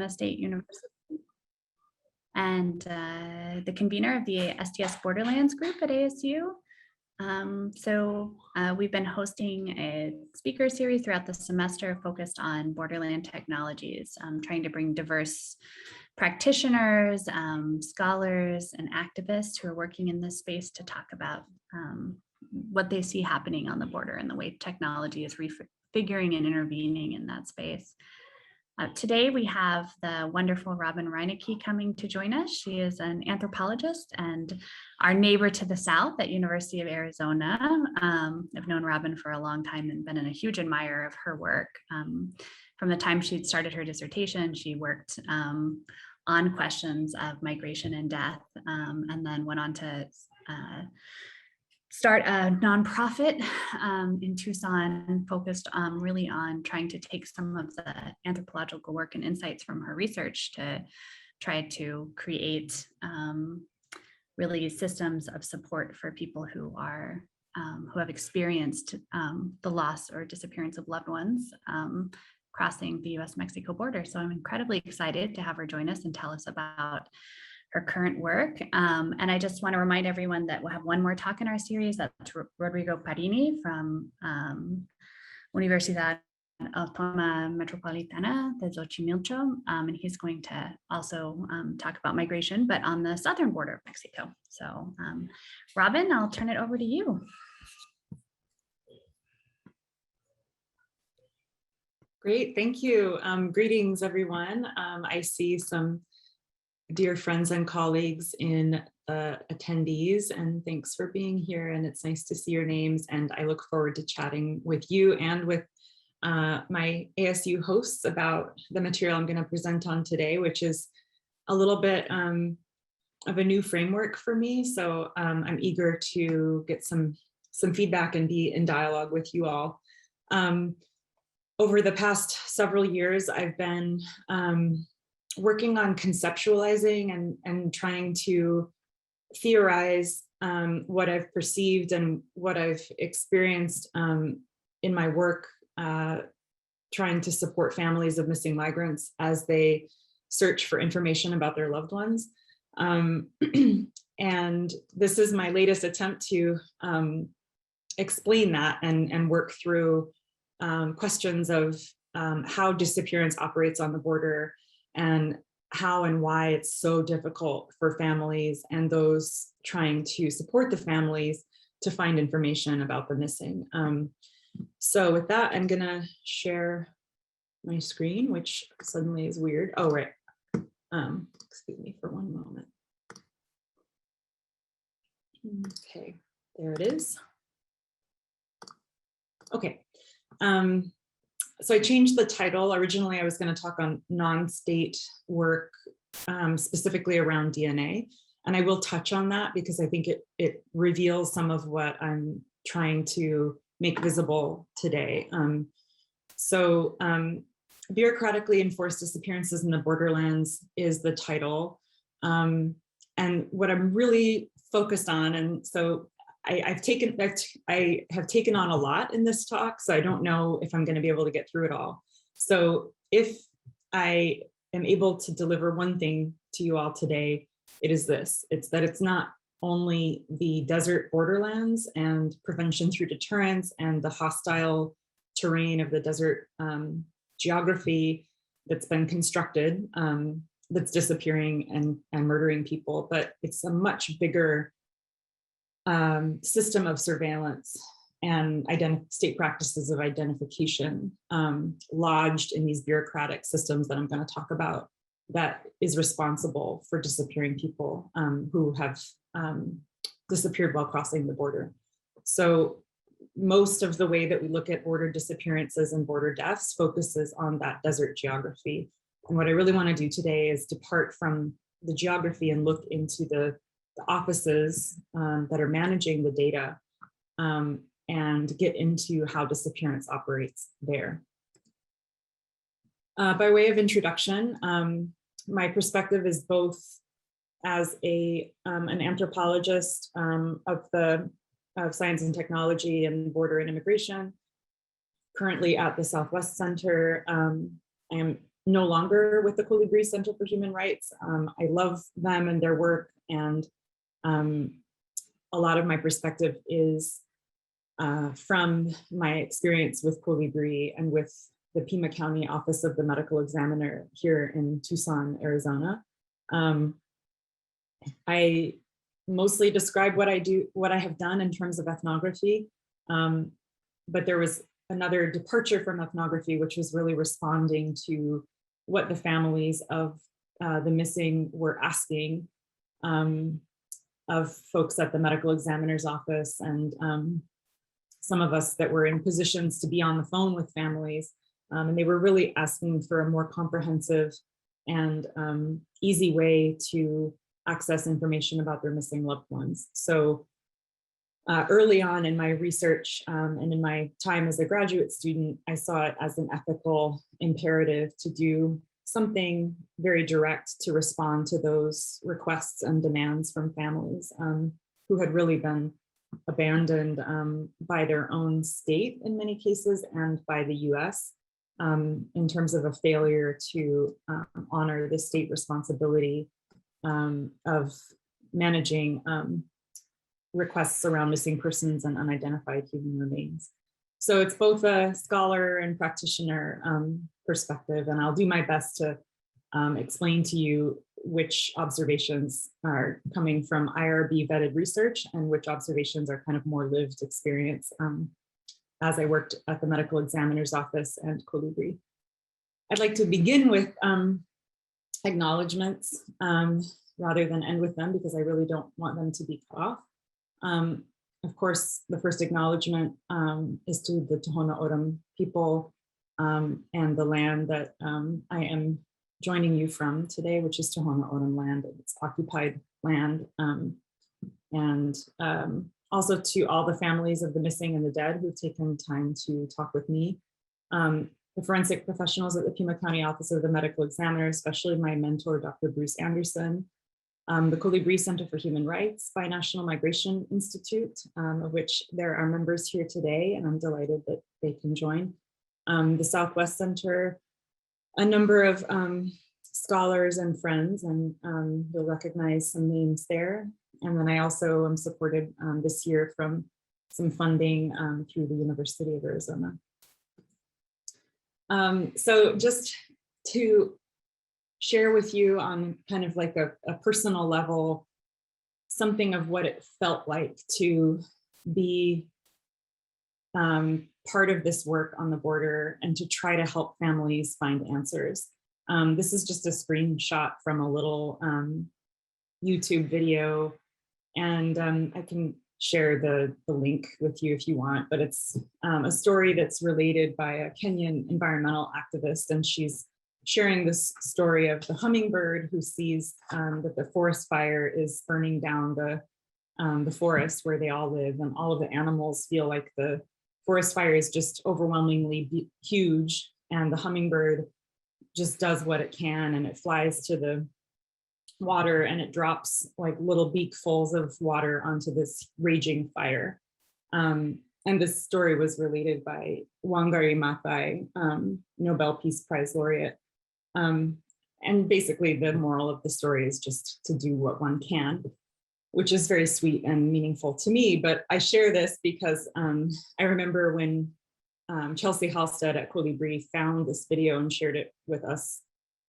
State University and the convener of the Desert Borderlands group at ASU. We've been hosting a speaker series throughout the semester focused on borderland technologies, trying to bring diverse practitioners, scholars, and activists who are working in this space to talk about what they see happening on the border and the way technology is refiguring and intervening in that space. Today we have the wonderful Robin Reineke coming to join us. She is an anthropologist and our neighbor to the south at University of Arizona. I've known Robin for a long time and been a huge admirer of her work. From the time she'd started her dissertation, she worked on questions of migration and death, and then went on to start a nonprofit in Tucson focused really on trying to take some of the anthropological work and insights from her research to try to create really systems of support for people who are who have experienced the loss or disappearance of loved ones crossing the U.S. Mexico border. So I'm incredibly excited to have her join us and tell us about her current work. And I just want to remind everyone that we'll have one more talk in our series. That's Rodrigo Parini from Universidad Autónoma Metropolitana de Xochimilco. And he's going to also talk about migration, but on the southern border of Mexico. So Robin, I'll turn it over to you. Great, thank you. Greetings, everyone. I see some dear friends and colleagues in the attendees, and thanks for being here. And it's nice to see your names. And I look forward to chatting with you and with my ASU hosts about the material I'm going to present on today, which is a little bit of a new framework for me. So I'm eager to get some feedback and be in dialogue with you all. Over the past several years, I've been working on conceptualizing and trying to theorize what I've perceived and what I've experienced in my work, trying to support families of missing migrants as they search for information about their loved ones. And this is my latest attempt to explain that and work through questions of how disappearance operates on the border and how and why it's so difficult for families and those trying to support the families to find information about the missing. So with that, I'm gonna share my screen, which suddenly is weird. Oh, right. Excuse me for one moment. Okay, there it is. Okay. So I changed the title. Originally, I was going to talk on non-state work, specifically around DNA. And I will touch on that because I think it reveals some of what I'm trying to make visible today. Bureaucratically enforced disappearances in the borderlands is the title. And what I'm really focused on, and so I have taken on a lot in this talk, so I don't know if I'm going to be able to get through it all. So if I am able to deliver one thing to you all today, it is this. It's that it's not only the desert borderlands and prevention through deterrence and the hostile terrain of the desert geography that's been constructed that's disappearing and murdering people, but it's a much bigger system of surveillance and state practices of identification lodged in these bureaucratic systems that I'm going to talk about that is responsible for disappearing people who have disappeared while crossing the border. So most of the way that we look at border disappearances and border deaths focuses on that desert geography. And what I really want to do today is depart from the geography and look into the offices that are managing the data and get into how disappearance operates there. By way of introduction, my perspective is both as an anthropologist of science and technology and border and immigration, currently at the Southwest Center. I am no longer with the Colibri Center for Human Rights. I love them and their work, and a lot of my perspective is from my experience with Colibri and with the Pima County Office of the Medical Examiner here in Tucson, Arizona. I mostly describe what I have done in terms of ethnography, but there was another departure from ethnography, which was really responding to what the families of the missing were asking of folks at the medical examiner's office, and some of us that were in positions to be on the phone with families. And they were really asking for a more comprehensive and easy way to access information about their missing loved ones. So early on in my research and in my time as a graduate student, I saw it as an ethical imperative to do something very direct to respond to those requests and demands from families who had really been abandoned by their own state in many cases, and by the US in terms of a failure to honor the state responsibility of managing requests around missing persons and unidentified human remains. So it's both a scholar and practitioner perspective, and I'll do my best to explain to you which observations are coming from IRB vetted research and which observations are kind of more lived experience as I worked at the medical examiner's office and Colibri. I'd like to begin with acknowledgements rather than end with them, because I really don't want them to be cut off. Of course, the first acknowledgement is to the Tohono O'odham people and the land that I am joining you from today, which is Tohono O'odham land. It's occupied land. And also to all the families of the missing and the dead who've taken time to talk with me. The forensic professionals at the Pima County Office of the Medical Examiner, especially my mentor, Dr. Bruce Anderson, the Colibri Center for Human Rights, Binational Migration Institute, of which there are members here today, and I'm delighted that they can join. The Southwest Center, a number of scholars and friends, and you'll recognize some names there. And then I also am supported this year from some funding through the University of Arizona. So just to share with you on kind of like a personal level, something of what it felt like to be part of this work on the border and to try to help families find answers. This is just a screenshot from a little YouTube video, and I can share the link with you if you want, but it's a story that's related by a Kenyan environmental activist, and she's sharing this story of the hummingbird who sees that the forest fire is burning down the forest where they all live, and all of the animals feel like the forest fire is just overwhelmingly huge, and the hummingbird just does what it can, and it flies to the water and it drops like little beakfuls of water onto this raging fire. And this story was related by Wangari Maathai, Nobel Peace Prize laureate. And basically the moral of the story is just to do what one can, which is very sweet and meaningful to me. But I share this because I remember when Chelsea Halstead at Colibri found this video and shared it with us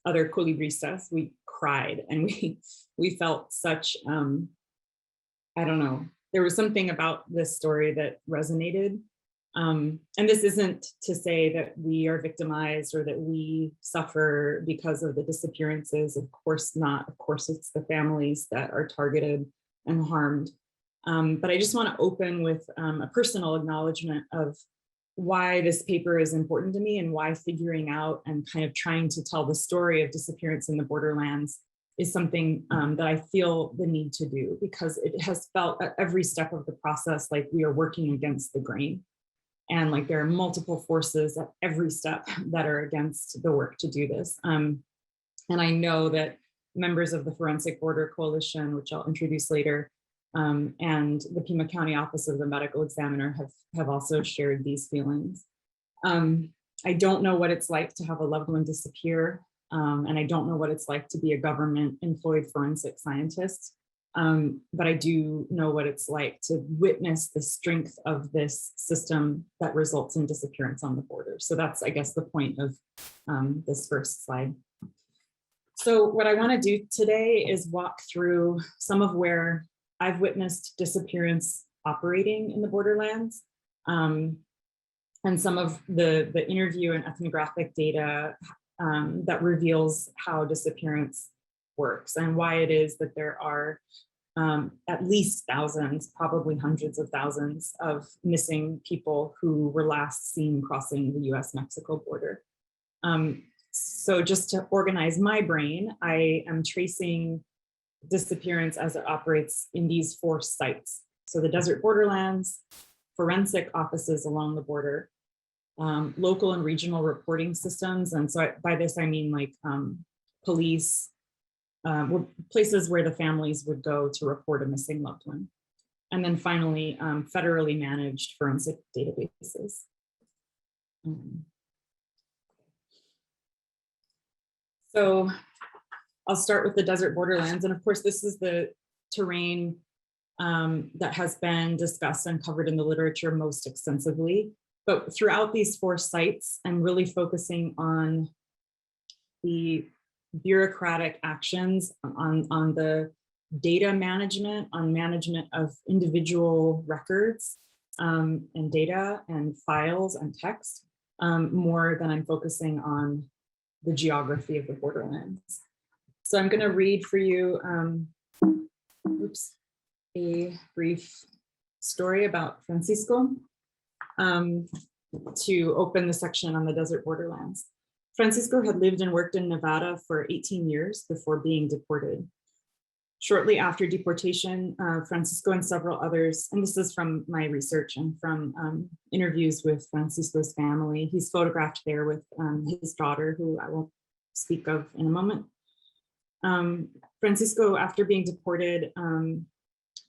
other Colibristas, we cried, and we felt such, I don't know, there was something about this story that resonated. And this isn't to say that we are victimized or that we suffer because of the disappearances. Of course not. Of course, it's the families that are targeted and harmed. But I just want to open with a personal acknowledgement of why this paper is important to me, and why figuring out and kind of trying to tell the story of disappearance in the borderlands is something that I feel the need to do, because it has felt at every step of the process like we are working against the grain. And like there are multiple forces at every step that are against the work to do this. And I know that members of the Forensic Border Coalition, which I'll introduce later, and the Pima County Office of the Medical Examiner have also shared these feelings. I don't know what it's like to have a loved one disappear. And I don't know what it's like to be a government employed forensic scientist. But I do know what it's like to witness the strength of this system that results in disappearance on the border. So that's, I guess, the point of this first slide. So what I want to do today is walk through some of where I've witnessed disappearance operating in the borderlands, and some of the interview and ethnographic data that reveals how disappearance works and why it is that there are at least thousands, probably hundreds of thousands of missing people who were last seen crossing the U.S. Mexico border. So just to organize my brain, I am tracing disappearance as it operates in these 4 sites. So the Desert Borderlands, forensic offices along the border, local and regional reporting systems. And so by this, I mean like police, places where the families would go to report a missing loved one. And then finally, federally managed forensic databases. So I'll start with the Desert Borderlands. And of course, this is the terrain that has been discussed and covered in the literature most extensively. But throughout these 4 sites, I'm really focusing on the bureaucratic actions, on the data management, on management of individual records and data and files and text, more than I'm focusing on the geography of the borderlands. So I'm going to read for you a brief story about Francisco to open the section on the Desert Borderlands. Francisco had lived and worked in Nevada for 18 years before being deported. Shortly after deportation, Francisco and several others, and this is from my research and from interviews with Francisco's family, he's photographed there with his daughter, who I will speak of in a moment. Francisco, after being deported,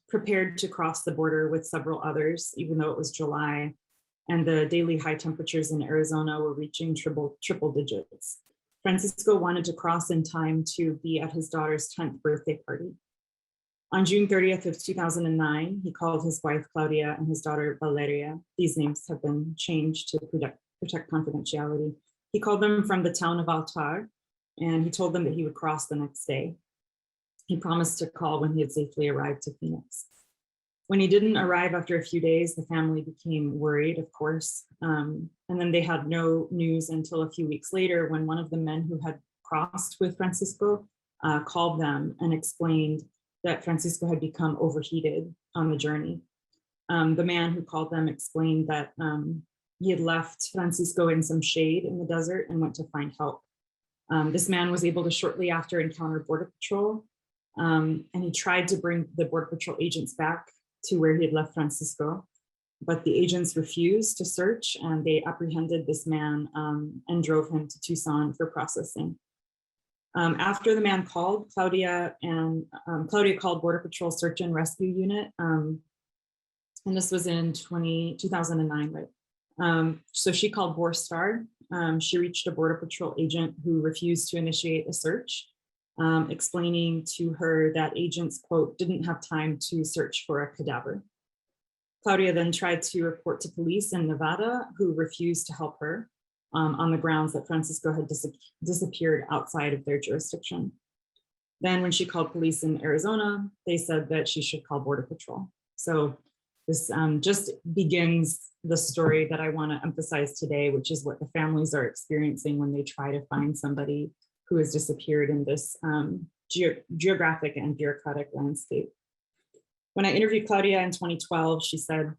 prepared to cross the border with several others, even though it was July, and the daily high temperatures in Arizona were reaching triple digits. Francisco wanted to cross in time to be at his daughter's 10th birthday party. On June 30th of 2009, he called his wife Claudia and his daughter Valeria. These names have been changed to protect confidentiality. He called them from the town of Altar, and he told them that he would cross the next day. He promised to call when he had safely arrived to Phoenix. When he didn't arrive after a few days, the family became worried, of course. And then they had no news until a few weeks later, when one of the men who had crossed with Francisco called them and explained that Francisco had become overheated on the journey. The man who called them explained that he had left Francisco in some shade in the desert and went to find help. This man was able to shortly after encounter Border Patrol, and he tried to bring the Border Patrol agents back to where he had left Francisco, but the agents refused to search, and they apprehended this man and drove him to Tucson for processing. After the man called, Claudia called Border Patrol Search and Rescue Unit, and this was in 2009, right? So she called Borstar. She reached a Border Patrol agent who refused to initiate a search, explaining to her that agents, quote, didn't have time to search for a cadaver. Claudia then tried to report to police in Nevada, who refused to help her on the grounds that Francisco had disappeared outside of their jurisdiction. Then when she called police in Arizona, they said that she should call Border Patrol. So this just begins the story that I want to emphasize today, which is what the families are experiencing when they try to find somebody who has disappeared in this geographic and bureaucratic landscape. When I interviewed Claudia in 2012, she said,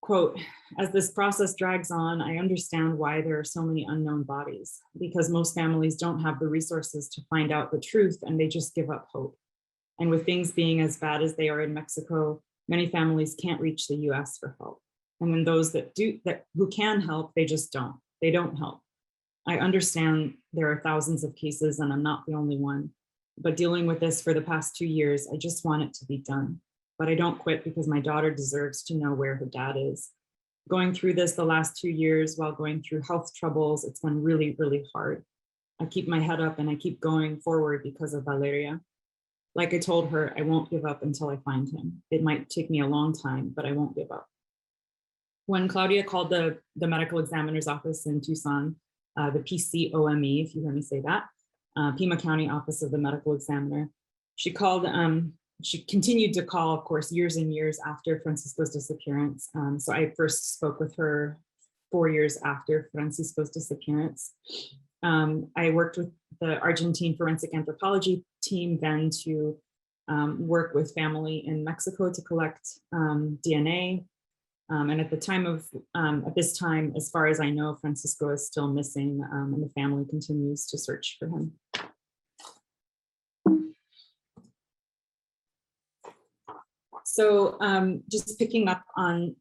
quote, as this process drags on, I understand why there are so many unknown bodies, because most families don't have the resources to find out the truth and they just give up hope. And with things being as bad as they are in Mexico, many families can't reach the US for help. And then those who can help, they just don't. They don't help. I understand there are thousands of cases and I'm not the only one, but dealing with this for the past 2 years, I just want it to be done. But I don't quit because my daughter deserves to know where her dad is. Going through this the last 2 years while going through health troubles, it's been really, really hard. I keep my head up and I keep going forward because of Valeria. Like I told her, I won't give up until I find him. It might take me a long time, but I won't give up. When Claudia called the medical examiner's office in Tucson, the PCOME, if you hear me say that, Pima County Office of the Medical Examiner, she called, she continued to call, of course, years and years after Francisco's disappearance. So I first spoke with her 4 years after Francisco's disappearance. I worked with the Argentine forensic anthropology team then to work with family in Mexico to collect DNA. And at this time, as far as I know, Francisco is still missing, and the family continues to search for him. So just picking up on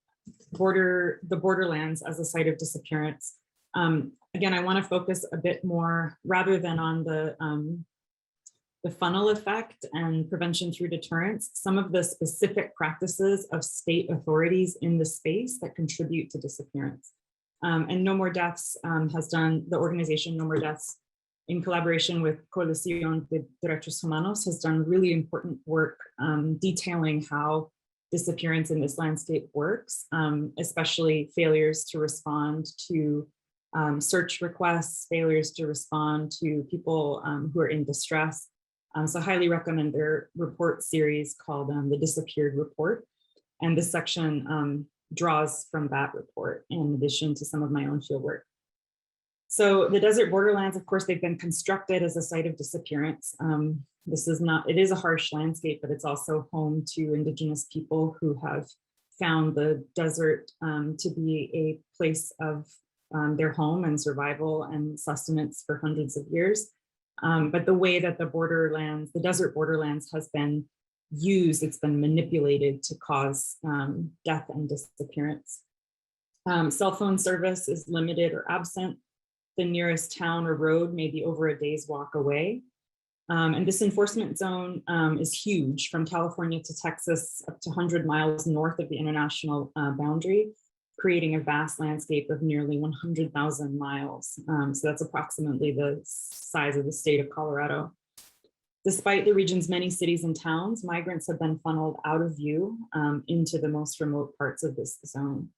the borderlands as a site of disappearance. Again, I want to focus a bit more, rather than on the funnel effect and prevention through deterrence, some of the specific practices of state authorities in the space that contribute to disappearance. And No More Deaths has done, the organization No More Deaths, in collaboration with Coalición de Derechos Humanos, has done really important work detailing how disappearance in this landscape works, especially failures to respond to search requests, failures to respond to people who are in distress. So I highly recommend their report series called the Disappeared Report. And this section draws from that report in addition to some of my own fieldwork. So the Desert Borderlands, of course, they've been constructed as a site of disappearance. It is a harsh landscape, but it's also home to indigenous people who have found the desert to be a place of their home and survival and sustenance for hundreds of years. But the way that the Desert Borderlands has been used, it's been manipulated to cause death and disappearance. Cell phone service is limited or absent. The nearest town or road may be over a day's walk away. And this enforcement zone is huge, from California to Texas, up to 100 miles north of the international boundary, creating a vast landscape of nearly 100,000 miles. So that's approximately the size of the state of Colorado. Despite the region's many cities and towns, migrants have been funneled out of view into the most remote parts of this zone.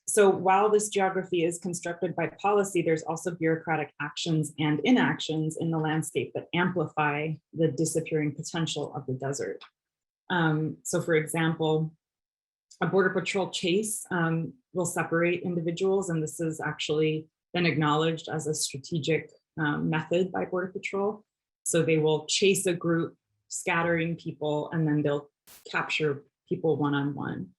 So while this geography is constructed by policy, there's also bureaucratic actions and inactions in the landscape that amplify the disappearing potential of the desert. So for example, a border patrol chase will separate individuals, and this has actually been acknowledged as a strategic method by Border Patrol. So they will chase a group, scattering people, and then they'll capture people one-on-one.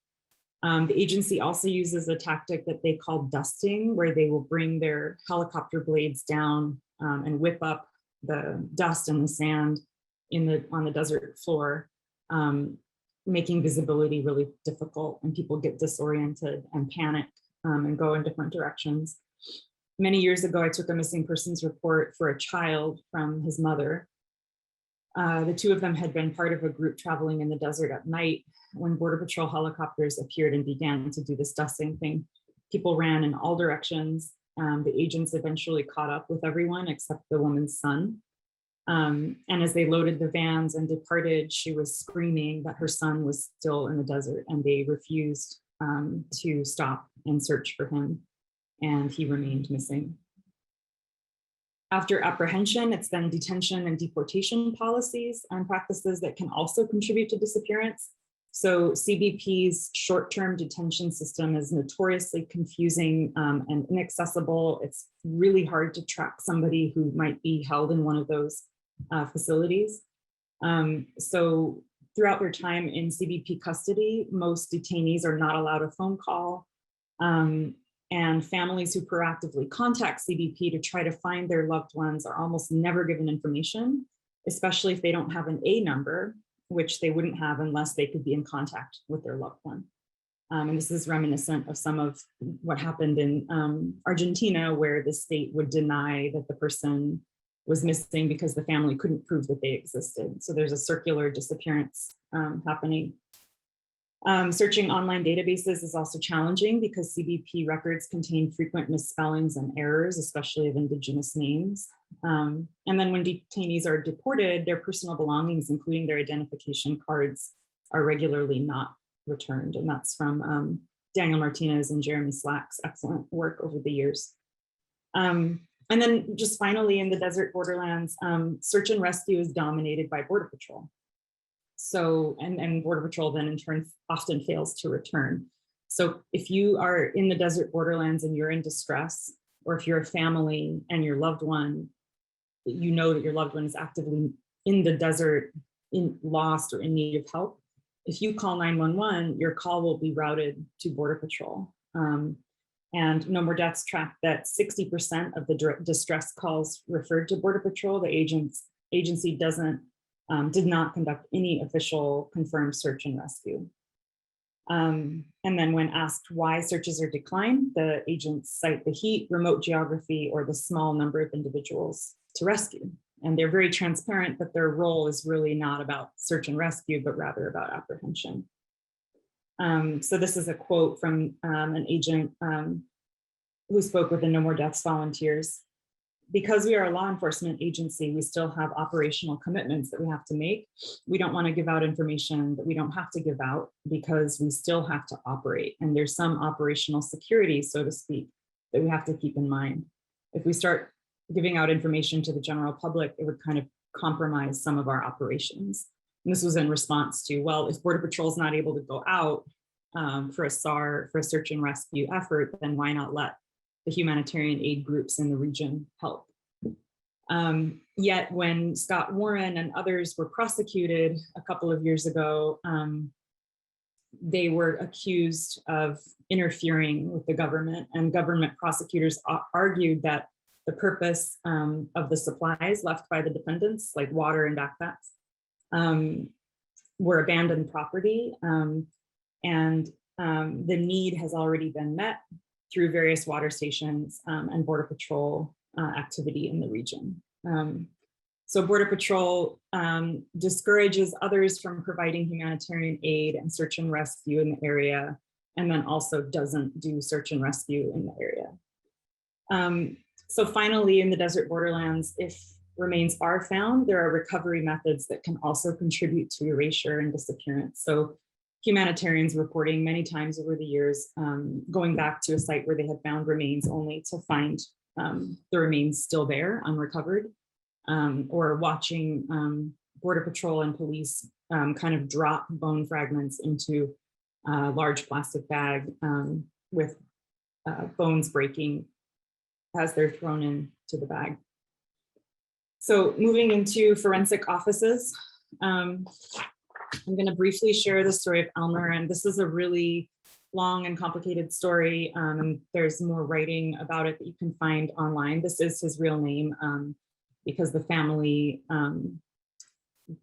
The agency also uses a tactic that they call dusting, where they will bring their helicopter blades down and whip up the dust and the sand on the desert floor, making visibility really difficult, and people get disoriented and panic and go in different directions. Many years ago, I took a missing persons report for a child from his mother. The two of them had been part of a group traveling in the desert at night when Border Patrol helicopters appeared and began to do this dusting thing. People ran in all directions. The agents eventually caught up with everyone except the woman's son. And as they loaded the vans and departed, she was screaming that her son was still in the desert, and they refused to stop and search for him, and he remained missing. After apprehension, it's then detention and deportation policies and practices that can also contribute to disappearance. So CBP's short-term detention system is notoriously confusing and inaccessible. It's really hard to track somebody who might be held in one of those facilities. So throughout their time in CBP custody, most detainees are not allowed a phone call. And families who proactively contact CBP to try to find their loved ones are almost never given information, especially if they don't have an A number, which they wouldn't have unless they could be in contact with their loved one. And this is reminiscent of some of what happened in Argentina, where the state would deny that the person was missing because the family couldn't prove that they existed. So there's a circular disappearance happening. Searching online databases is also challenging because CBP records contain frequent misspellings and errors, especially of Indigenous names. And then when detainees are deported, their personal belongings, including their identification cards, are regularly not returned. And that's from Daniel Martinez and Jeremy Slack's excellent work over the years. And then just finally, in the Desert Borderlands, search and rescue is dominated by Border Patrol. So, and Border Patrol then in turn often fails to return. So if you are in the Desert Borderlands and you're in distress, or if you're a family and your loved one, you know that your loved one is actively in the desert, lost or in need of help, if you call 911, your call will be routed to Border Patrol. And No More Deaths tracked that 60% of the distress calls referred to Border Patrol. The agency did not conduct any official confirmed search and rescue. And then when asked why searches are declined, the agents cite the heat, remote geography, or the small number of individuals to rescue. And they're very transparent that their role is really not about search and rescue, but rather about apprehension. So this is a quote from an agent who spoke with the No More Deaths volunteers. Because we are a law enforcement agency, we still have operational commitments that we have to make. We don't want to give out information that we don't have to give out because we still have to operate. And there's some operational security, so to speak, that we have to keep in mind. If we start giving out information to the general public, it would kind of compromise some of our operations. And this was in response to, well, if Border Patrol is not able to go out for a SAR, for a search and rescue effort, then why not let the humanitarian aid groups in the region help? Yet when Scott Warren and others were prosecuted a couple of years ago, they were accused of interfering with the government, and government prosecutors argued that the purpose of the supplies left by the defendants, like water and backpacks, were abandoned property, and the need has already been met through various water stations and Border Patrol activity in the region. So Border Patrol discourages others from providing humanitarian aid and search and rescue in the area, and then also doesn't do search and rescue in the area. So finally, in the Desert Borderlands, if remains are found, there are recovery methods that can also contribute to erasure and disappearance. So humanitarians reporting many times over the years, going back to a site where they had found remains only to find the remains still there, unrecovered, or watching Border Patrol and police kind of drop bone fragments into a large plastic bag with bones breaking as they're thrown into the bag. So moving into forensic offices, I'm going to briefly share the story of Elmer, and this is a really long and complicated story. There's more writing about it that you can find online. This is his real name because the family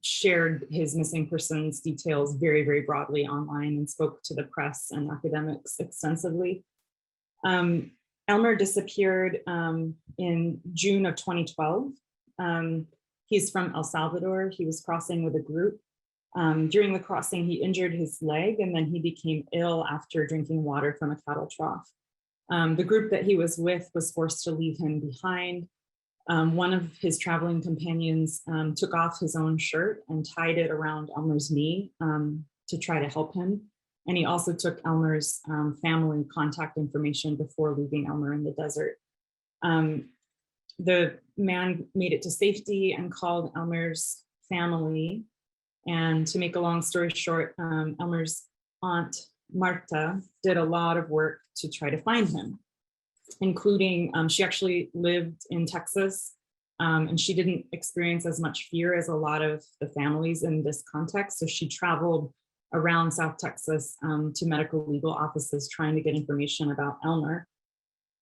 shared his missing persons details very, very broadly online and spoke to the press and academics extensively. Elmer disappeared in June of 2012. He's from El Salvador. He was crossing with a group. During the crossing, he injured his leg, and then he became ill after drinking water from a cattle trough. The group that he was with was forced to leave him behind. One of his traveling companions took off his own shirt and tied it around Elmer's knee to try to help him. And he also took Elmer's family contact information before leaving Elmer in the desert. The man made it to safety and called Elmer's family. And to make a long story short, Elmer's aunt, Marta, did a lot of work to try to find him, including she actually lived in Texas, and she didn't experience as much fear as a lot of the families in this context. So she traveled around South Texas to medical legal offices trying to get information about Elmer.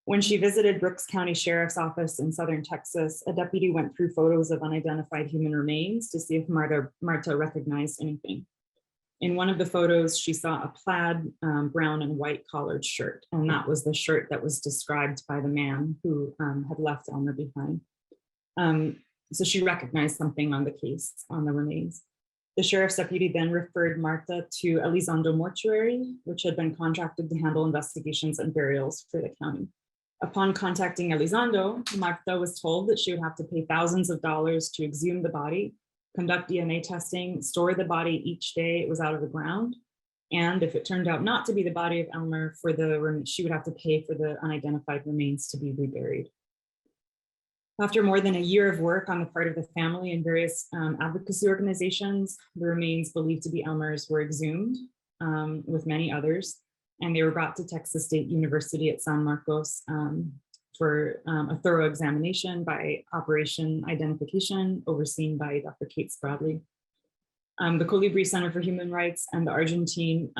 When she visited Brooks County Sheriff's Office in Southern Texas, a deputy went through photos of unidentified human remains to see if Marta recognized anything. In one of the photos, she saw a plaid brown and white collared shirt, and that was the shirt that was described by the man who had left Elmer behind. So she recognized something on the case, on the remains. The sheriff's deputy then referred Marta to Elizondo Mortuary, which had been contracted to handle investigations and burials for the county. Upon contacting Elizondo, Marta was told that she would have to pay thousands of dollars to exhume the body, conduct DNA testing, store the body each day it was out of the ground. And if it turned out not to be the body of Elmer, she would have to pay for the unidentified remains to be reburied. After more than a year of work on the part of the family and various advocacy organizations, the remains believed to be Elmer's were exhumed with many others, and they were brought to Texas State University at San Marcos for a thorough examination by Operation Identification, overseen by Dr. Kate Bradley. The Colibri Center for Human Rights and the Argentine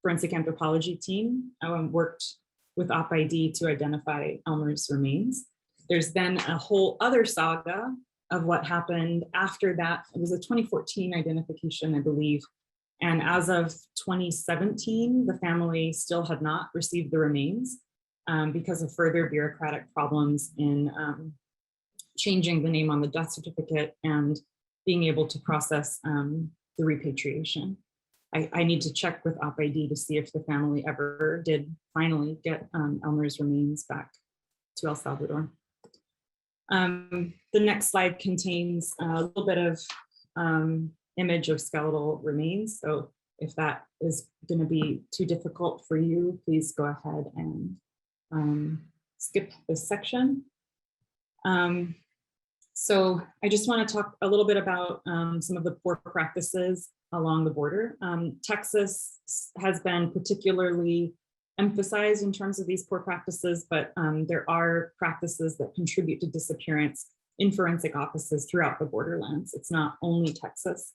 Forensic Anthropology team worked with OpID to identify Elmer's remains. There's then a whole other saga of what happened after that. It was a 2014 identification, I believe. And as of 2017, the family still had not received the remains because of further bureaucratic problems in changing the name on the death certificate and being able to process the repatriation. I need to check with OpID to see if the family ever did finally get Elmer's remains back to El Salvador. The next slide contains a little bit of image of skeletal remains. So if that is going to be too difficult for you, please go ahead and skip this section. So I just want to talk a little bit about some of the poor practices along the border. Texas has been particularly emphasized in terms of these poor practices, but there are practices that contribute to disappearance in forensic offices throughout the borderlands. It's not only Texas.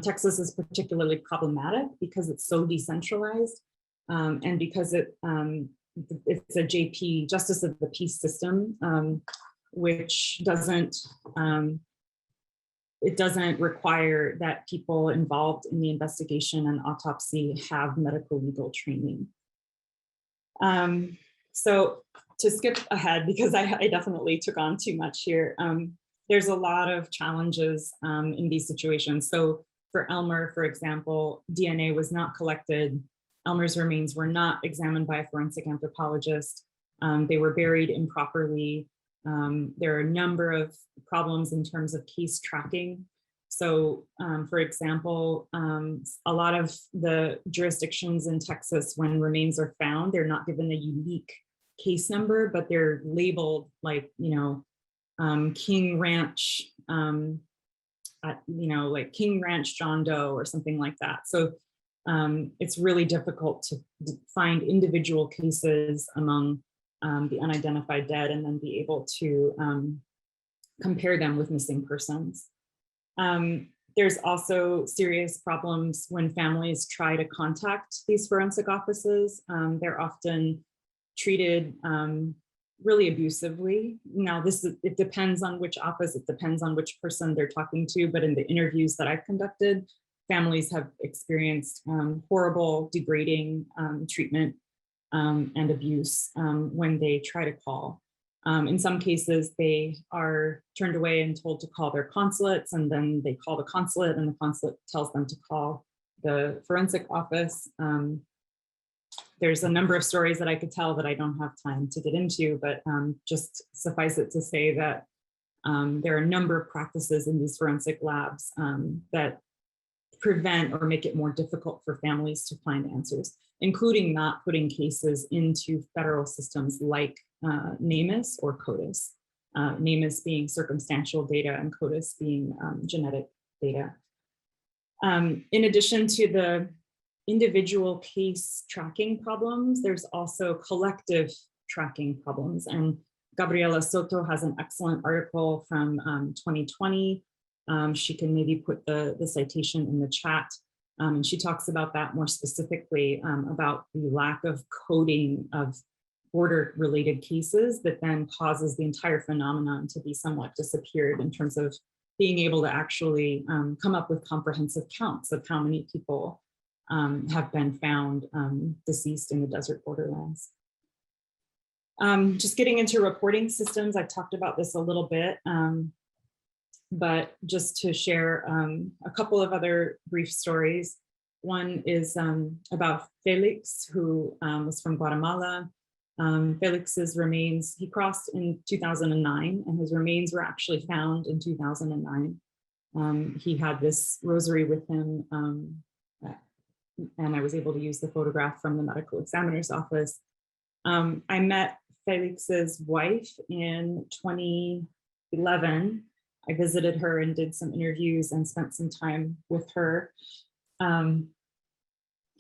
Texas is particularly problematic because it's so decentralized and because it's a JP, Justice of the Peace system, which doesn't require that people involved in the investigation and autopsy have medical legal training. So to skip ahead, because I definitely took on too much here, there's a lot of challenges in these situations. So for Elmer, for example, DNA was not collected. Elmer's remains were not examined by a forensic anthropologist. They were buried improperly. There are a number of problems in terms of case tracking. So for example, a lot of the jurisdictions in Texas, when remains are found, they're not given a unique case number, but they're labeled like, King Ranch, like King Ranch John Doe or something like that. So it's really difficult to find individual cases among the unidentified dead and then be able to compare them with missing persons. There's also serious problems when families try to contact these forensic offices. They're often treated really abusively. Now, it depends on which office, it depends on which person they're talking to, but in the interviews that I've conducted, families have experienced horrible, degrading treatment and abuse when they try to call. In some cases, they are turned away and told to call their consulates, and then they call the consulate and the consulate tells them to call the forensic office. There's a number of stories that I could tell that I don't have time to get into, but just suffice it to say that there are a number of practices in these forensic labs that prevent or make it more difficult for families to find answers, including not putting cases into federal systems like NAMES or CODIS. NAMES being circumstantial data and CODIS being genetic data. In addition to the individual case tracking problems, there's also collective tracking problems. And Gabriela Soto has an excellent article from 2020. She can maybe put the citation in the chat. And she talks about that more specifically about the lack of coding of border-related cases that then causes the entire phenomenon to be somewhat disappeared in terms of being able to actually come up with comprehensive counts of how many people have been found deceased in the desert borderlands. Just getting into reporting systems, I talked about this a little bit. But just to share a couple of other brief stories. One is about Felix, who was from Guatemala. Felix's remains, he crossed in 2009, and his remains were actually found in 2009. He had this rosary with him, and I was able to use the photograph from the medical examiner's office. I met Felix's wife in 2011. I visited her and did some interviews and spent some time with her.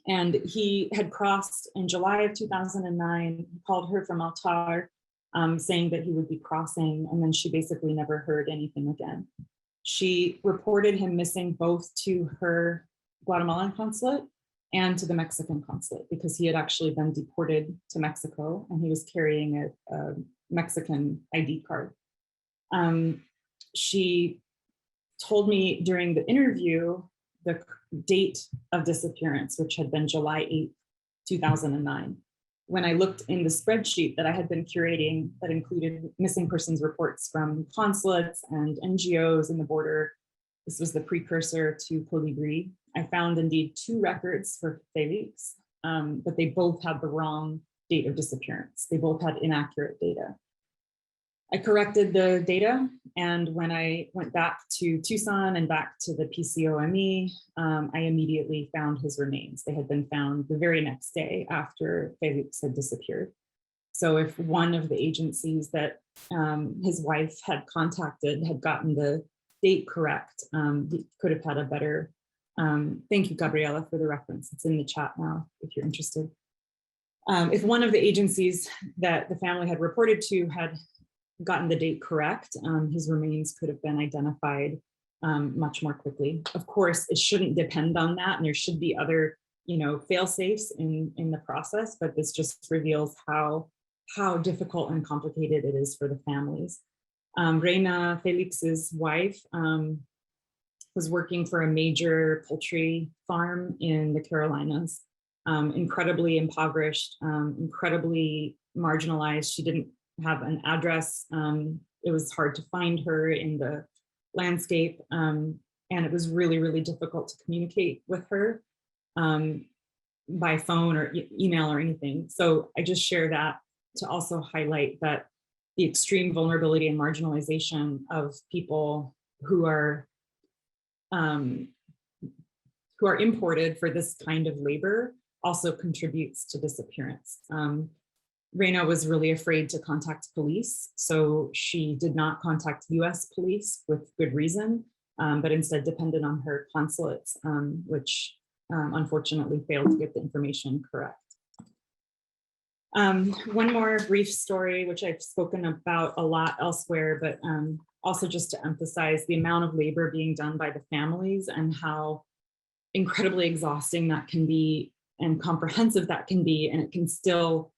And he had crossed in July of 2009. He called her from Altar, saying that he would be crossing, and then she basically never heard anything again. She reported him missing both to her Guatemalan consulate and to the Mexican consulate, because he had actually been deported to Mexico and he was carrying a Mexican ID card. She told me during the interview the date of disappearance, which had been July 8th, 2009. When I looked in the spreadsheet that I had been curating that included missing persons reports from consulates and NGOs in the border, this was the precursor to Colibri, I found indeed 2 records for Felix, but they both had the wrong date of disappearance. They both had inaccurate data. I corrected the data, and when I went back to Tucson and back to the PCOME, I immediately found his remains. They had been found the very next day after Felix had disappeared. So if one of the agencies that his wife had contacted had gotten the date correct, he could have had a better, thank you, Gabriela, for the reference. It's in the chat now, if you're interested. If one of the agencies that the family had reported to had gotten the date correct, his remains could have been identified much more quickly. Of course, it shouldn't depend on that, and there should be other, fail safes in the process, but this just reveals how difficult and complicated it is for the families. Reina, Felix's wife, was working for a major poultry farm in the Carolinas, incredibly impoverished, incredibly marginalized. She didn't have an address. It was hard to find her in the landscape. And it was really, really difficult to communicate with her by phone or email or anything. So I just share that to also highlight that the extreme vulnerability and marginalization of people who are imported for this kind of labor also contributes to disappearance. Reina was really afraid to contact police, so she did not contact U.S. police with good reason, but instead depended on her consulates, which unfortunately failed to get the information correct. One more brief story, which I've spoken about a lot elsewhere, but also just to emphasize the amount of labor being done by the families and how incredibly exhausting that can be and comprehensive that can be, and it can still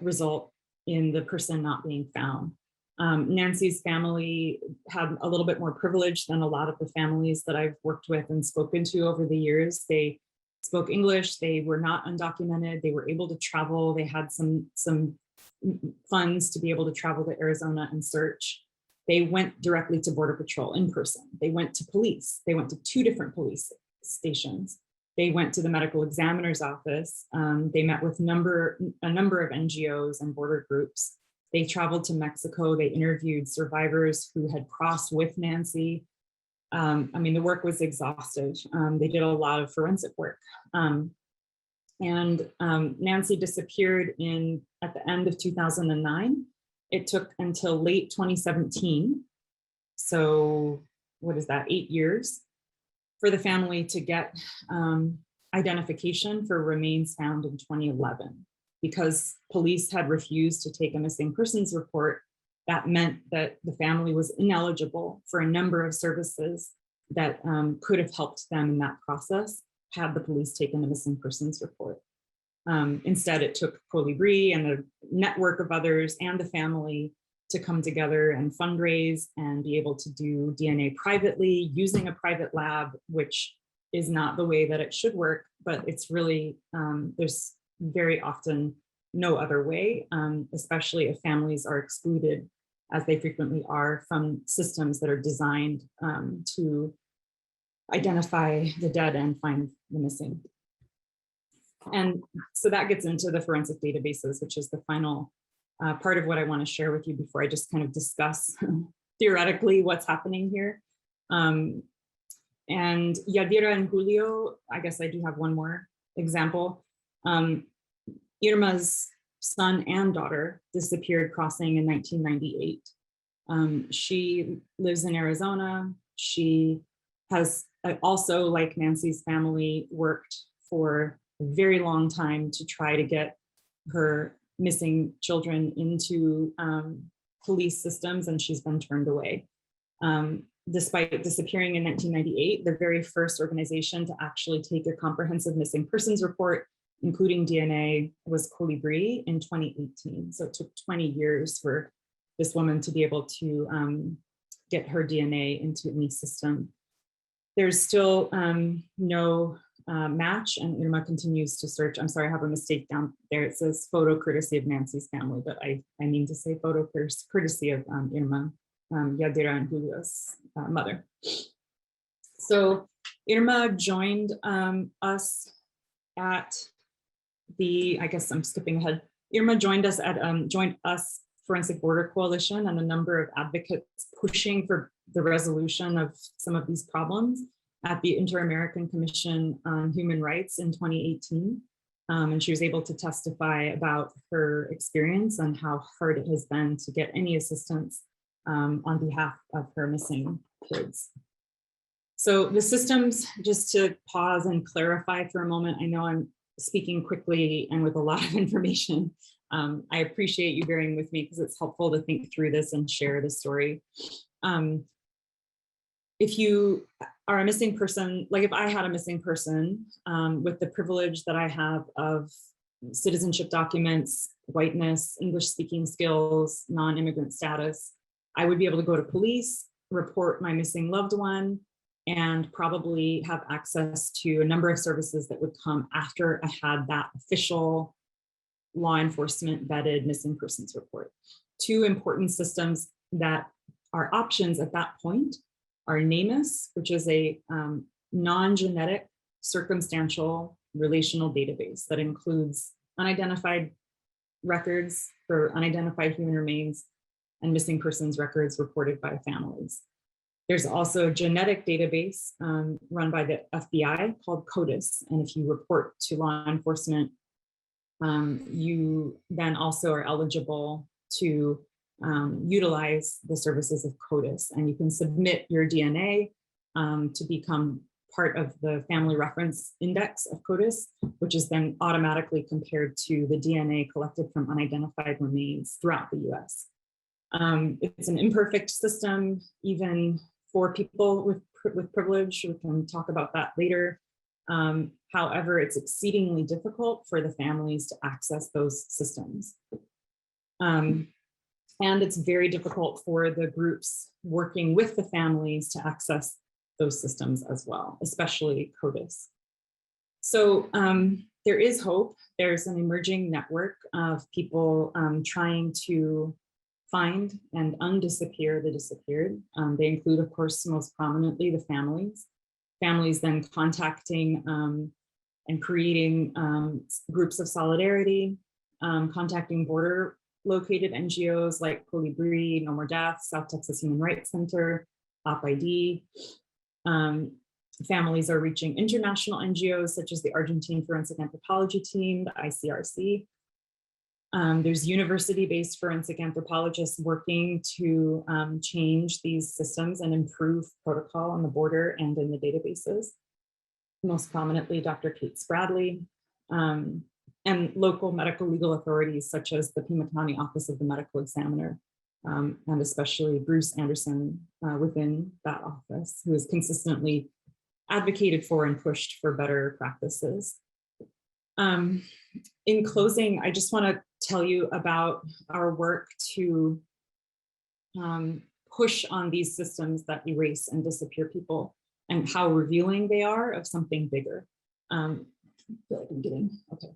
result in the person not being found. Nancy's family had a little bit more privilege than a lot of the families that I've worked with and spoken to over the years. They spoke English, they were not undocumented, they were able to travel, they had some funds to be able to travel to Arizona and search. They went directly to Border Patrol in person. They went to police. They went to 2 different police stations. They went to the medical examiner's office. They met with a number of NGOs and border groups. They traveled to Mexico. They interviewed survivors who had crossed with Nancy. The work was exhaustive. They did a lot of forensic work. Nancy disappeared at the end of 2009. It took until late 2017. So what is that, 8 years? For the family to get identification for remains found in 2011. Because police had refused to take a missing persons report, that meant that the family was ineligible for a number of services that could have helped them in that process had the police taken a missing persons report. Instead, it took Colibri and a network of others and the family to come together and fundraise and be able to do DNA privately using a private lab, which is not the way that it should work, but it's really, there's very often no other way, especially if families are excluded as they frequently are, from systems that are designed to identify the dead and find the missing. And so that gets into the forensic databases, which is the final part of what I want to share with you before I just kind of discuss theoretically what's happening here. And Yadira and Julio, I guess I do have one more example. Irma's son and daughter disappeared crossing in 1998. She lives in Arizona. She has also, like Nancy's family, worked for a very long time to try to get her missing children into police systems, and she's been turned away. Despite disappearing in 1998, the very first organization to actually take a comprehensive missing persons report, including DNA, was Colibri in 2018. So it took 20 years for this woman to be able to get her DNA into any system. There's still no match, and Irma continues to search. I'm sorry, I have a mistake down there. It says photo courtesy of Nancy's family, but I mean to say photo courtesy of Irma, Yadira and Julio's mother. So Irma joined us at the, I guess I'm skipping ahead. Irma joined us at Forensic Border Coalition and a number of advocates pushing for the resolution of some of these problems at the Inter-American Commission on Human Rights in 2018. And she was able to testify about her experience and how hard it has been to get any assistance on behalf of her missing kids. So the systems, just to pause and clarify for a moment, I know I'm speaking quickly and with a lot of information. I appreciate you bearing with me because it's helpful to think through this and share the story. If you are a missing person, like if I had a missing person with the privilege that I have of citizenship documents, whiteness, English speaking skills, non-immigrant status, I would be able to go to police, report my missing loved one, and probably have access to a number of services that would come after I had that official law enforcement vetted missing persons report. Two important systems that are options at that point are nameless, which is a non-genetic circumstantial relational database that includes unidentified records for unidentified human remains and missing persons records reported by families. There's also a genetic database run by the FBI called CODIS. And if you report to law enforcement, you then also are eligible to utilize the services of CODIS. And you can submit your DNA to become part of the family reference index of CODIS, which is then automatically compared to the DNA collected from unidentified remains throughout the US. It's an imperfect system, even for people with privilege. We can talk about that later. However, it's exceedingly difficult for the families to access those systems. And it's very difficult for the groups working with the families to access those systems as well, especially CODIS. So there is hope. There's an emerging network of people trying to find and undisappear the disappeared. They include, of course, most prominently the families. Families then contacting and creating groups of solidarity, contacting border located NGOs like Colibri, No More Deaths, South Texas Human Rights Center, OpID. Families are reaching international NGOs such as the Argentine Forensic Anthropology Team, the ICRC. There's university-based forensic anthropologists working to change these systems and improve protocol on the border and in the databases. Most prominently, Dr. Kate Spradley, and local medical legal authorities such as the Pima County Office of the Medical Examiner, and especially Bruce Anderson within that office, who has consistently advocated for and pushed for better practices. In closing, I just want to tell you about our work to push on these systems that erase and disappear people and how revealing they are of something bigger. I feel like I'm getting, okay.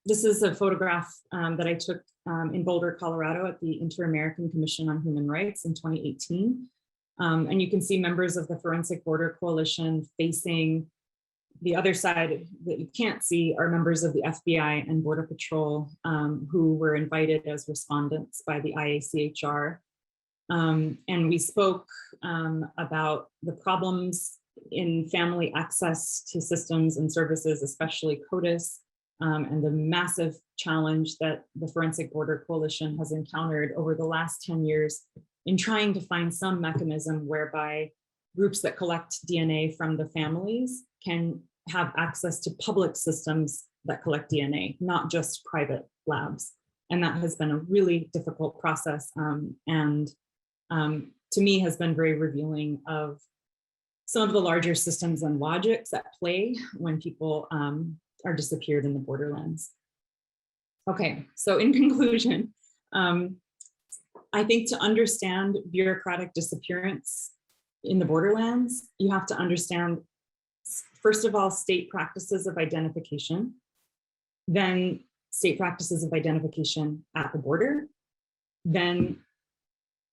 This is a photograph that I took in Boulder, Colorado at the Inter-American Commission on Human Rights in 2018. And you can see members of the Forensic Border Coalition facing the other side that you can't see are members of the FBI and Border Patrol who were invited as respondents by the IACHR. And we spoke about the problems in family access to systems and services, especially CODIS, and the massive challenge that the Forensic Border Coalition has encountered over the last 10 years in trying to find some mechanism whereby groups that collect DNA from the families can have access to public systems that collect DNA, not just private labs. And that has been a really difficult process, and to me has been very revealing of some of the larger systems and logics at play when people are disappeared in the borderlands. Okay, so in conclusion, I think to understand bureaucratic disappearance in the borderlands, you have to understand, first of all, state practices of identification, then state practices of identification at the border, then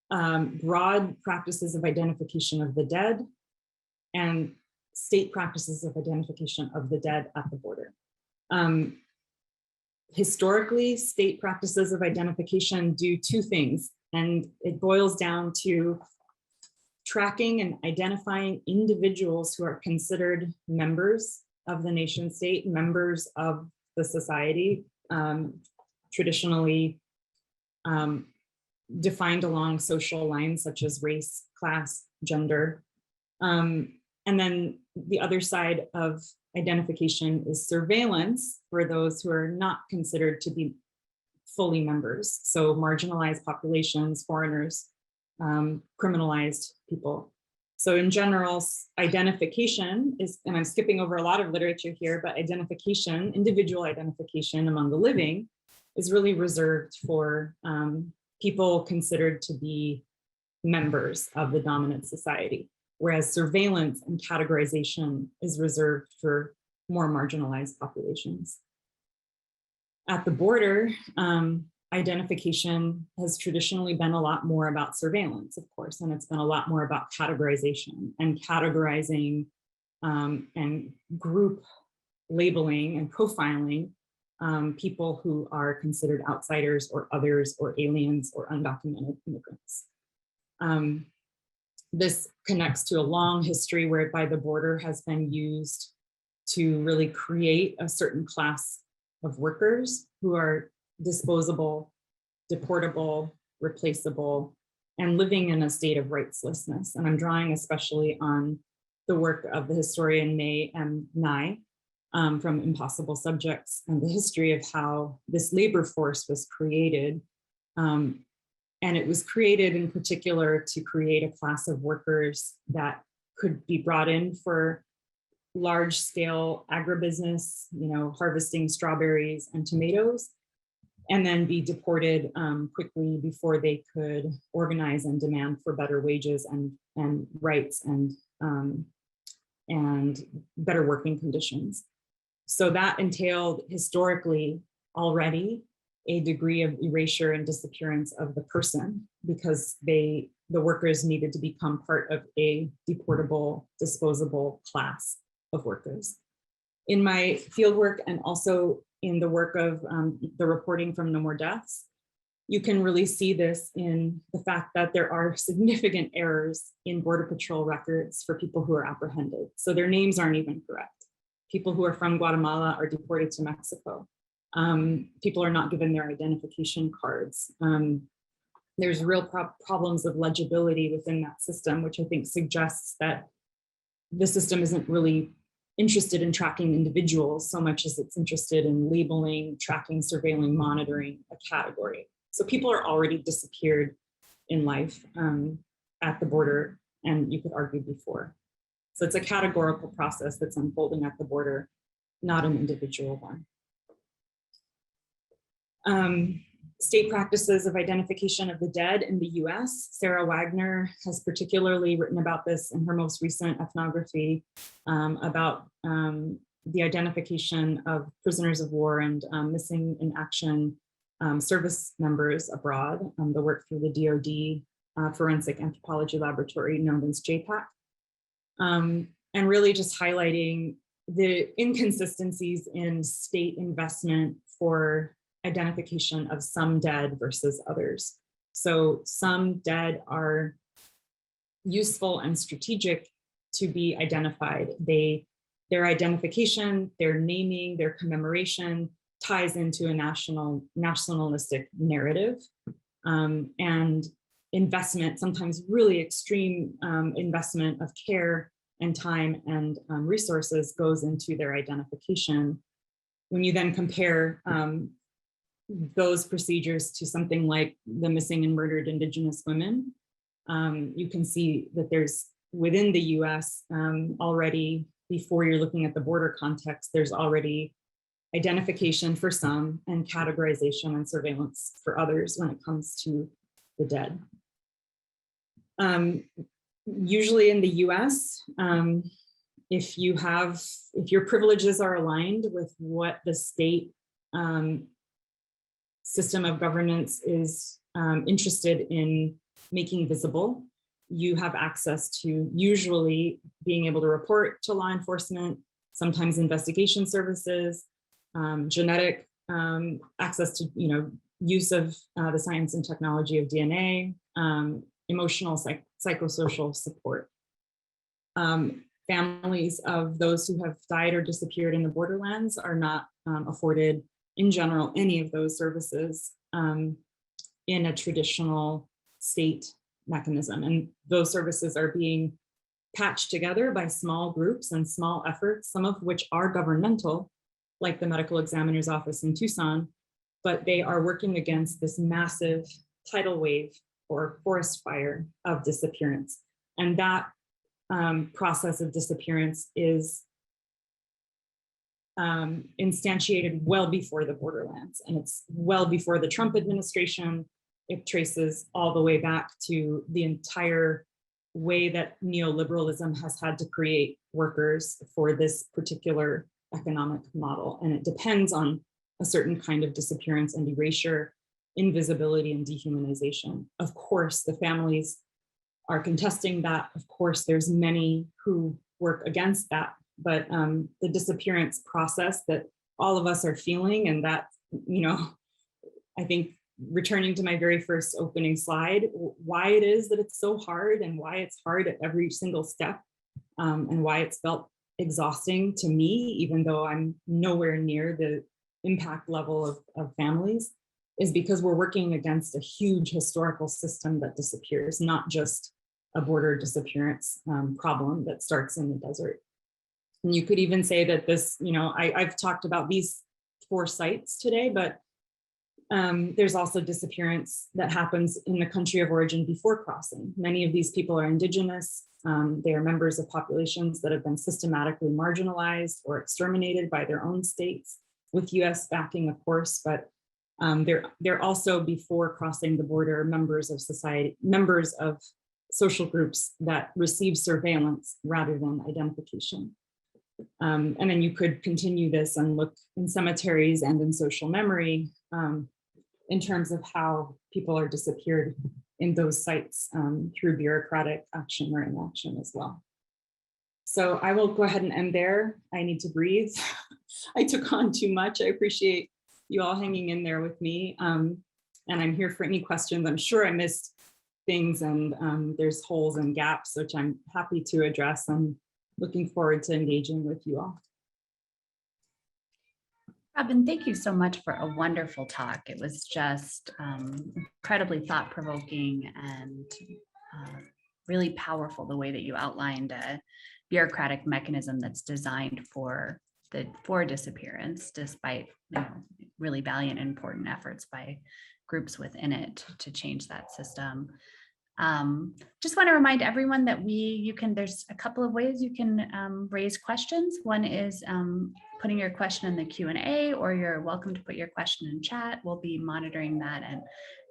broad practices of identification of the dead, and state practices of identification of the dead at the border. Historically, state practices of identification do two things, and it boils down to tracking and identifying individuals who are considered members of the nation state, members of the society, traditionally defined along social lines such as race, class, gender. And then the other side of identification is surveillance for those who are not considered to be fully members. So marginalized populations, foreigners, criminalized people. So in general, identification is, and I'm skipping over a lot of literature here, but identification, individual identification among the living is really reserved for people considered to be members of the dominant society, whereas surveillance and categorization is reserved for more marginalized populations. At the border, identification has traditionally been a lot more about surveillance, of course, and it's been a lot more about categorization and categorizing and group labeling and profiling people who are considered outsiders or others or aliens or undocumented immigrants. This connects to a long history whereby the border has been used to really create a certain class of workers who are disposable, deportable, replaceable, and living in a state of rightslessness. And I'm drawing especially on the work of the historian May M. Nye from Impossible Subjects and the history of how this labor force was created. And it was created in particular to create a class of workers that could be brought in for large scale agribusiness, harvesting strawberries and tomatoes, and then be deported quickly before they could organize and demand for better wages and rights and better working conditions. So that entailed historically already a degree of erasure and disappearance of the person, because the workers needed to become part of a deportable, disposable class of workers. In my fieldwork and also in the work of the reporting from No More Deaths, you can really see this in the fact that there are significant errors in Border Patrol records for people who are apprehended. So their names aren't even correct. People who are from Guatemala are deported to Mexico. People are not given their identification cards. There's real problems of legibility within that system, which I think suggests that the system isn't really interested in tracking individuals so much as it's interested in labeling, tracking, surveilling, monitoring a category. So people are already disappeared in life at the border, and you could argue before. So it's a categorical process that's unfolding at the border, not an individual one. State practices of identification of the dead in the US. Sarah Wagner has particularly written about this in her most recent ethnography about the identification of prisoners of war and missing in action service members abroad, the work through the DoD Forensic Anthropology Laboratory known as JPAC, and really just highlighting the inconsistencies in state investment for identification of some dead versus others. So some dead are useful and strategic to be identified. Their identification, their naming, their commemoration ties into a nationalistic narrative, and investment, sometimes really extreme investment of care and time and resources goes into their identification. When you then compare those procedures to something like the missing and murdered Indigenous women, you can see that there's within the US already, before you're looking at the border context, there's already identification for some and categorization and surveillance for others when it comes to the dead. Usually in the US, if your privileges are aligned with what the state system of governance is interested in making visible, you have access to usually being able to report to law enforcement, sometimes investigation services, genetic access to use of the science and technology of DNA, emotional, psychosocial support. Families of those who have died or disappeared in the borderlands are not afforded, in general, any of those services in a traditional state mechanism. And those services are being patched together by small groups and small efforts, some of which are governmental, like the medical examiner's office in Tucson, but they are working against this massive tidal wave or forest fire of disappearance. And that process of disappearance is instantiated well before the borderlands, and it's well before the Trump administration. It traces all the way back to the entire way that neoliberalism has had to create workers for this particular economic model. And it depends on a certain kind of disappearance and erasure, invisibility and dehumanization. Of course, the families are contesting that. Of course, there's many who work against that, but the disappearance process that all of us are feeling, and that, I think returning to my very first opening slide, why it is that it's so hard and why it's hard at every single step, and why it's felt exhausting to me, even though I'm nowhere near the impact level of families, is because we're working against a huge historical system that disappears, not just a border disappearance problem that starts in the desert. And you could even say that this, I've talked about these 4 sites today, but there's also disappearance that happens in the country of origin before crossing. Many of these people are indigenous. They are members of populations that have been systematically marginalized or exterminated by their own states, with US backing, of course, but they're also, before crossing the border, members of society, members of social groups that receive surveillance rather than identification. And then you could continue this and look in cemeteries and in social memory in terms of how people are disappeared in those sites through bureaucratic action or inaction as well. So I will go ahead and end there. I need to breathe. I took on too much. I appreciate you all hanging in there with me. And I'm here for any questions. I'm sure I missed things, and there's holes and gaps, which I'm happy to address. I'm looking forward to engaging with you all. Robin, thank you so much for a wonderful talk. It was just incredibly thought-provoking and really powerful, the way that you outlined a bureaucratic mechanism that's designed for disappearance, despite really valiant and important efforts by groups within it to change that system. Just want to remind everyone that there's a couple of ways you can raise questions. One is putting your question in the Q&A, or you're welcome to put your question in chat. We'll be monitoring that, and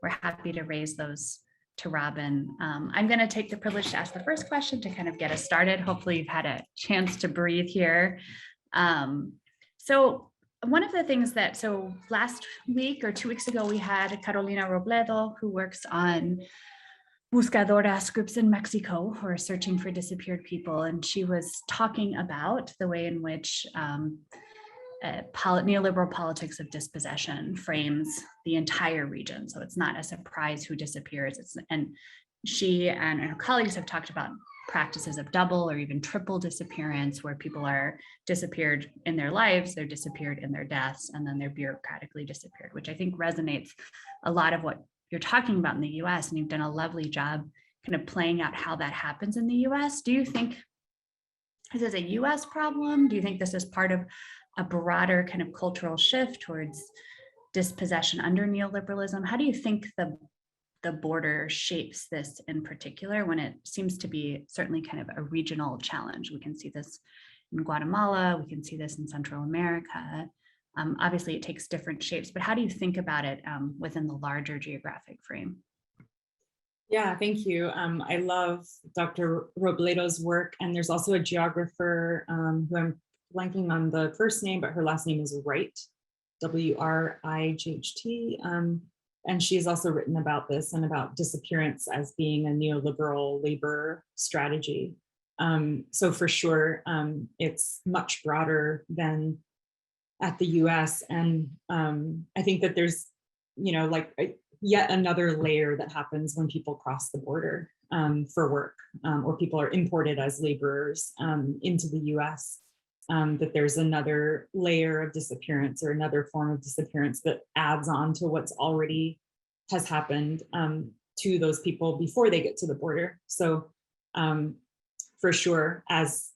we're happy to raise those to Robin. I'm going to take the privilege to ask the first question to kind of get us started. Hopefully you've had a chance to breathe here. So one of the things that, so last week or 2 weeks ago, we had Carolina Robledo, who works on buscadoras groups in Mexico who are searching for disappeared people. And she was talking about the way in which neoliberal politics of dispossession frames the entire region. So it's not a surprise who disappears. And she and her colleagues have talked about practices of double or even triple disappearance, where people are disappeared in their lives, they're disappeared in their deaths, and then they're bureaucratically disappeared, which I think resonates a lot of what you're talking about in the US. And you've done a lovely job kind of playing out how that happens in the US. Do you think this is a US problem? Do you think this is part of a broader kind of cultural shift towards dispossession under neoliberalism? How do you think the border shapes this in particular, when it seems to be certainly kind of a regional challenge? We can see this in Guatemala, we can see this in Central America. Obviously it takes different shapes, but how do you think about it within the larger geographic frame? Yeah, thank you. I love Dr. Robledo's work, and there's also a geographer who I'm blanking on the first name, but her last name is Wright, W-R-I-G-H-T. And she's also written about this and about disappearance as being a neoliberal labor strategy. So for sure, it's much broader than at the US. And I think that there's, like yet another layer that happens when people cross the border for work, or people are imported as laborers into the US. That there's another layer of disappearance or another form of disappearance that adds on to what's already has happened to those people before they get to the border. So for sure, as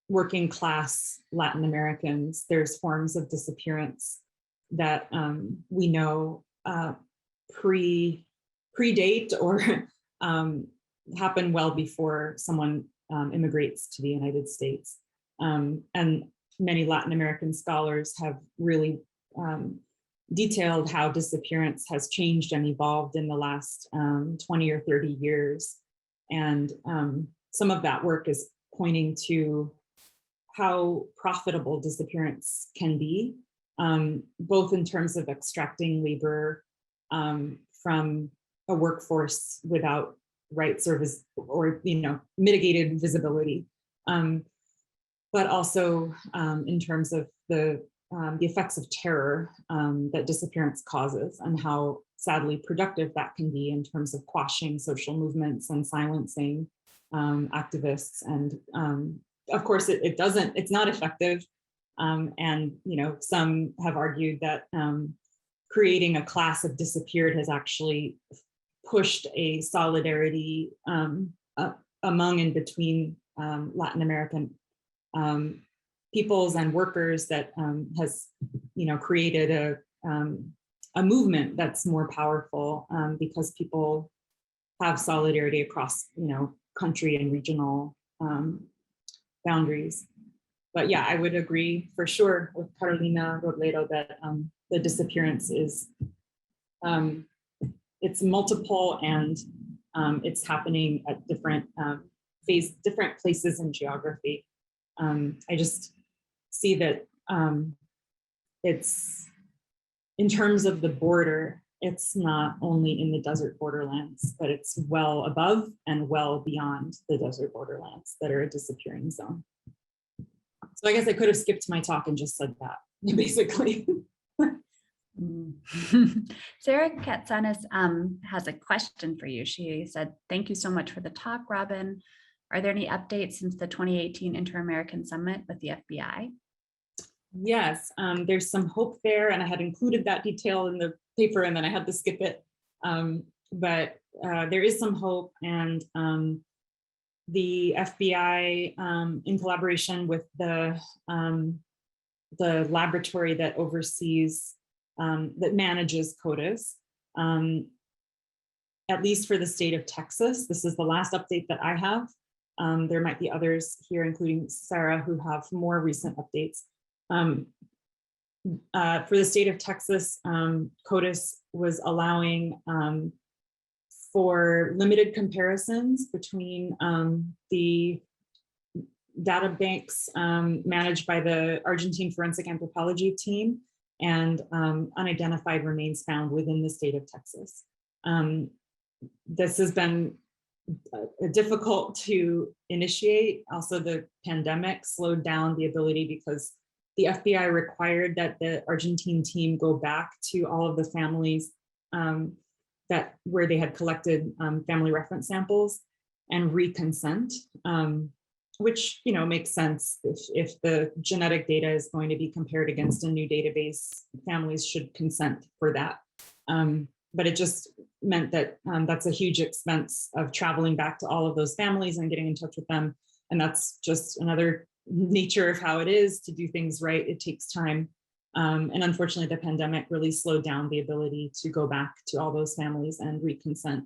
working class Latin Americans, there's forms of disappearance that we know predate or happen well before someone immigrates to the United States. And many Latin American scholars have really detailed how disappearance has changed and evolved in the last 20 or 30 years. And some of that work is pointing to how profitable disappearance can be, both in terms of extracting labor from a workforce without rights or mitigated visibility, but also in terms of the effects of terror that disappearance causes, and how sadly productive that can be in terms of quashing social movements and silencing activists. And of course, it's not effective. And some have argued that creating a class of disappeared has actually pushed a solidarity among and between Latin American peoples and workers that has created a movement that's more powerful because people have solidarity across country and regional boundaries. But yeah, I would agree for sure with Carolina Robledo that the disappearance is it's multiple, and it's happening at different places in geography. I just see that it's, in terms of the border, it's not only in the desert borderlands, but it's well above and well beyond the desert borderlands that are a disappearing zone. So I guess I could have skipped my talk and just said that, basically. Sarah Katsanis has a question for you. She said, "Thank you so much for the talk, Robin. Are there any updates since the 2018 Inter-American Summit with the FBI?" Yes, there's some hope there, and I had included that detail in the paper, and then I had to skip it. But there is some hope, and the FBI, in collaboration with the laboratory that oversees, that manages CODIS, at least for the state of Texas, this is the last update that I have. There might be others here, including Sarah, who have more recent updates. For the state of Texas, CODIS was allowing for limited comparisons between the data banks managed by the Argentine Forensic Anthropology team, and unidentified remains found within the state of Texas. This has been difficult to initiate. Also, the pandemic slowed down the ability because the FBI required that the Argentine team go back to all of the families where they had collected family reference samples and reconsent, which makes sense. If the genetic data is going to be compared against a new database, families should consent for that. But it just meant that that's a huge expense of traveling back to all of those families and getting in touch with them. And that's just another nature of how it is to do things right. It takes time. And unfortunately, the pandemic really slowed down the ability to go back to all those families and reconsent.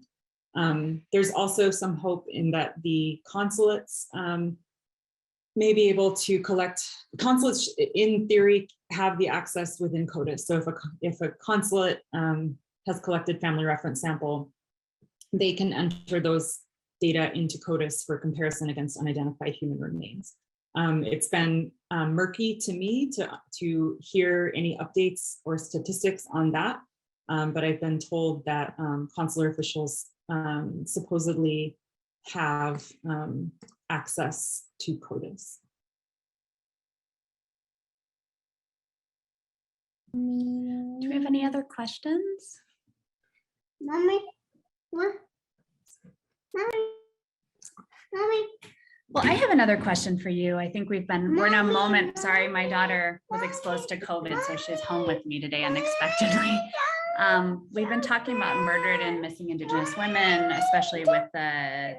There's also some hope in that the consulates may be able to collect. Consulates, in theory, have the access within CODIS. So if a consulate has collected family reference sample, they can enter those data into CODIS for comparison against unidentified human remains. It's been murky to me to hear any updates or statistics on that, but I've been told that consular officials supposedly have access to CODIS. Do we have any other questions? Mommy, what? Mommy. Well, I have another question for you. I think we're in a moment. Sorry, my daughter was exposed to COVID, so she's home with me today unexpectedly. We've been talking about murdered and missing Indigenous women, especially with the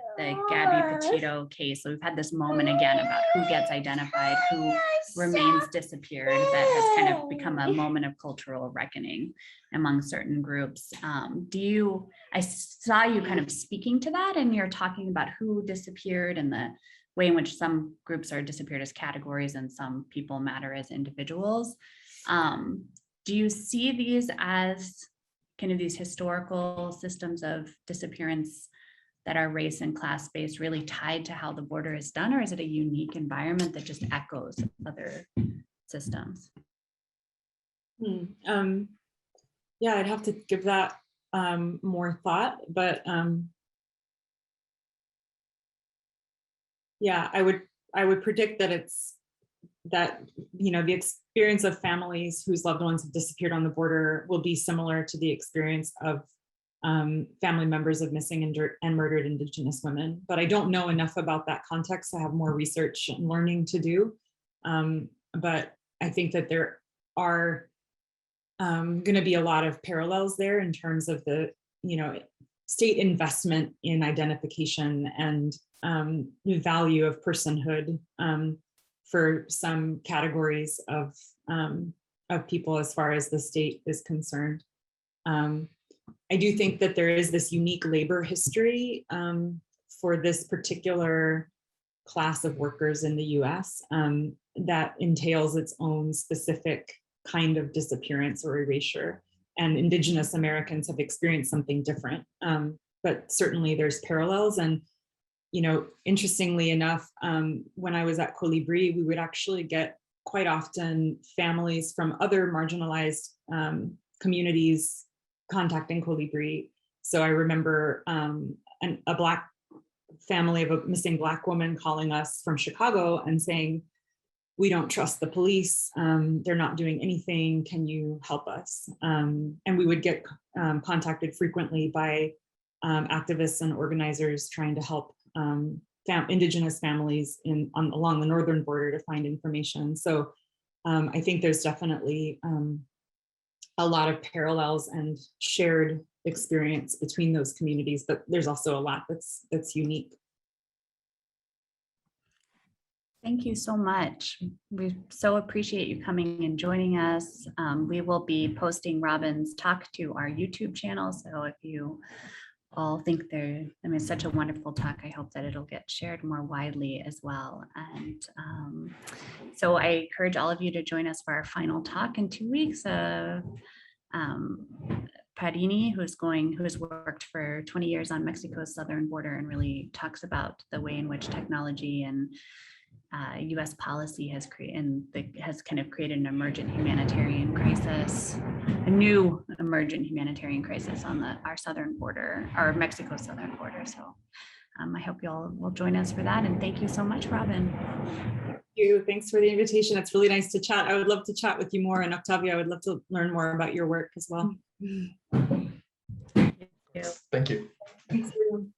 Gabby Petito case. So we've had this moment again about who gets identified, who remains disappeared. That has kind of become a moment of cultural reckoning among certain groups. I saw you kind of speaking to that, and you're talking about who disappeared and the way in which some groups are disappeared as categories and some people matter as individuals. Do you see these as kind of these historical systems of disappearance that are race and class based, really tied to how the border is done, or is it a unique environment that just echoes other systems? Yeah, I'd have to give that more thought, but yeah, I would predict that the experience of families whose loved ones have disappeared on the border will be similar to the experience of family members of missing and murdered Indigenous women. But I don't know enough about that context. I have more research and learning to do. But I think that there are going to be a lot of parallels there in terms of the state investment in identification and the value of personhood for some categories of people as far as the state is concerned. I do think that there is this unique labor history for this particular class of workers in the US that entails its own specific kind of disappearance or erasure. And Indigenous Americans have experienced something different, but certainly there's parallels. And interestingly enough, when I was at Colibri, we would actually get quite often families from other marginalized communities contacting Colibri. So I remember a Black family of a missing Black woman calling us from Chicago and saying, "We don't trust the police. They're not doing anything. Can you help us?" And we would get contacted frequently by activists and organizers trying to help Indigenous families along the northern border to find information. So I think there's definitely a lot of parallels and shared experience between those communities, but there's also a lot that's unique. Thank you so much. We so appreciate you coming and joining us. We will be posting Robin's talk to our YouTube channel. So if you all think it's such a wonderful talk, I hope that it'll get shared more widely as well. And so I encourage all of you to join us for our final talk in 2 weeks of Parini, who's worked for 20 years on Mexico's southern border and really talks about the way in which technology and U.S. policy has kind of created an emergent humanitarian crisis, a new emergent humanitarian crisis on our southern border, our Mexico southern border. So I hope you all will join us for that. And thank you so much, Robin. Thank you. Thanks for the invitation. It's really nice to chat. I would love to chat with you more. And Octavia, I would love to learn more about your work as well. Thank you. Thanks, everyone.